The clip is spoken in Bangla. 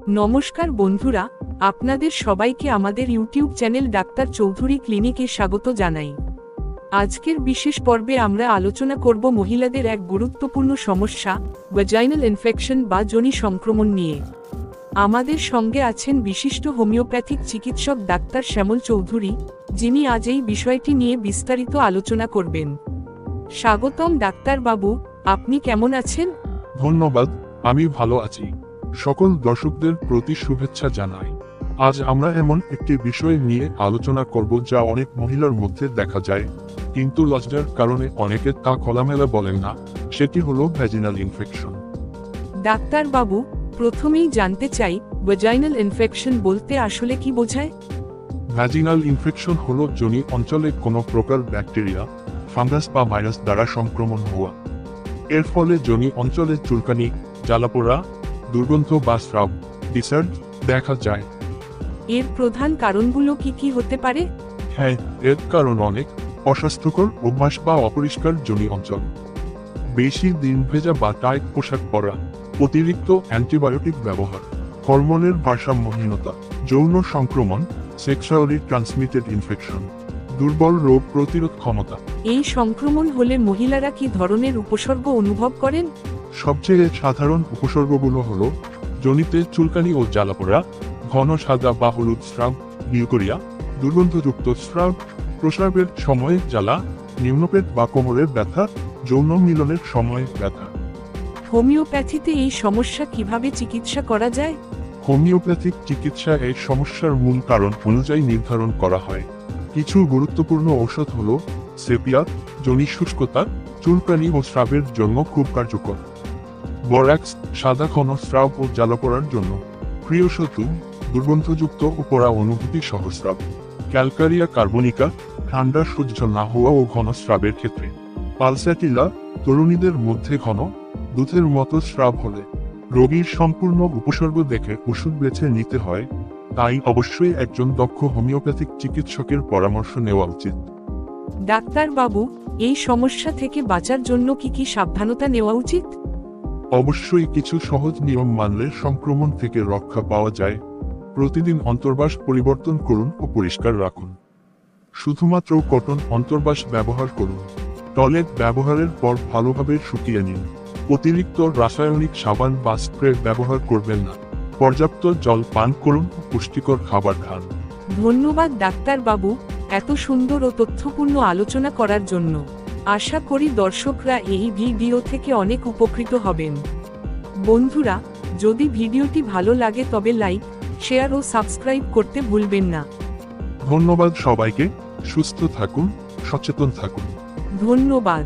নমস্কার বন্ধুরা, আপনাদের সবাইকে আমাদের ইউটিউব চ্যানেল ডাক্তার চৌধুরী ক্লিনিকে স্বাগত জানাই। আজকের বিশেষ পর্বে আমরা আলোচনা করব মহিলাদের এক গুরুত্বপূর্ণ সমস্যা, ভ্যাজাইনাল ইনফেকশন বা যোনি সংক্রমণ নিয়ে। আমাদের সঙ্গে আছেন বিশিষ্ট হোমিওপ্যাথিক চিকিৎসক ডাক্তার শ্যামল চৌধুরী, যিনি আজ এই বিষয়টি নিয়ে বিস্তারিত আলোচনা করবেন। স্বাগতম ডাক্তার বাবু, আপনি কেমন আছেন? ধন্যবাদ, আমি ভালো আছি। সকল দর্শকদের প্রতি শুভেচ্ছা জানাই। আজ আমরা এমন একটি বিষয় নিয়ে আলোচনা করব যা অনেক মহিলার মধ্যে দেখা যায়, কিন্তু লজ্জার কারণে অনেকে তা খোলামেলা বলেন না। সেটি হলো ভ্যাজিনাল ইনফেকশন। ডাক্তার বাবু, প্রথমেই জানতে চাই, ভ্যাজাইনাল ইনফেকশন বলতে আসলে কি বোঝায়? ভ্যাজিনাল ইনফেকশন হলো যোনি অঞ্চলে কোনো প্রকার ব্যাকটেরিয়া, ফাঙ্গাস বা ভাইরাস দ্বারা সংক্রমণ হওয়া। এর ফলে যোনি অঞ্চলে চুলকানি, জ্বালাপোড়া, দুর্গন্ধ বা স্রাব, ডিসচার্জ দেখা যায়। এর প্রধান কারণগুলো কি কি হতে পারে? হ্যাঁ, এর কারণ অনেক। অস্বাস্থ্যকর অভ্যাস বা অপরিষ্কার যোনি অঞ্চল, বেশি দিন ভেজা বা টাইট পোশাক পরা, অতিরিক্ত অ্যান্টিবায়োটিক ব্যবহার, হরমোনের ভারসাম্যহীনতা, যৌন সংক্রমণ, সেক্সুয়ালি ট্রান্সমিটেড ইনফেকশন, দুর্বল রোগ প্রতিরোধ ক্ষমতা। এই সংক্রমণ হলে মহিলারা কি ধরনের উপসর্গ অনুভব করেন? সবচেয়ে সাধারণ উপসর্গগুলো হলো যোনিতে চুলকানি ও জ্বালাপোড়া, ঘন সাদা বা হলুদ স্রাব, লিউকোরিয়া, দুর্গন্ধযুক্ত স্রাব, প্রস্রাবের সময়ে জ্বালা, নিম্নপেট বা কোমরের ব্যথা, যৌন মিলনের সময় ব্যথা। হোমিওপ্যাথিতে এই সমস্যা কিভাবে চিকিৎসা করা যায়? হোমিওপ্যাথিক চিকিৎসা এই সমস্যার মূল কারণ অনুযায়ী নির্ধারণ করা হয়। কিছু গুরুত্বপূর্ণ ঔষধ হলো সেপিয়া, যোনি শুষ্কতা, চুলকানি ও স্রাবের জন্য খুব কার্যকর; বরাক্স, সাদা ঘন স্রাব ও জ্বালাপোড়ার জন্য; ক্রিওসোতুম, দুর্গন্ধযুক্ত ও পোড়া অনুভূতি সহ স্রাব; ক্যালকারিয়া কার্বনিকা, ঠান্ডা সহ্য না হওয়া ও ঘন স্রাবের ক্ষেত্রে; পালস্যাটিলা, তরুণীদের মধ্যে ঘন দুধের মতো স্রাব হলে। রোগীর সম্পূর্ণ উপসর্গ দেখে ওষুধ বেছে নিতে হয়, তাই অবশ্যই একজন দক্ষ হোমিওপ্যাথিক চিকিৎসকের পরামর্শ নেওয়া উচিত। ডাক্তার বাবু, এই সমস্যা থেকে বাঁচার জন্য কি কি সাবধানতা নেওয়া উচিত? অবশ্যই কিছু সহজ নিয়ম মানলে সংক্রমণ থেকে রক্ষা পাওয়া যায়। প্রতিদিন অন্তর্বাস পরিবর্তন করুন ও পরিষ্কার রাখুন। শুধুমাত্র কটন অন্তর্বাস ব্যবহার করুন। টয়লেট ব্যবহারের পর ভালোভাবে শুকিয়ে নিন। অতিরিক্ত রাসায়নিক সাবান বা স্প্রে ব্যবহার করবেন না। পর্যাপ্ত জল পান করুন ও পুষ্টিকর খাবার খান। ধন্যবাদ ডাক্তার বাবু, এত সুন্দর ও তথ্যপূর্ণ আলোচনা করার জন্য। আশা করি দর্শকরা এই ভিডিও থেকে অনেক উপকৃত হবেন। বন্ধুরা, যদি ভিডিওটি ভালো লাগে তবে লাইক, শেয়ার ও সাবস্ক্রাইব করতে ভুলবেন না। ধন্যবাদ সবাইকে। সুস্থ থাকুন, সচেতন থাকুন। ধন্যবাদ।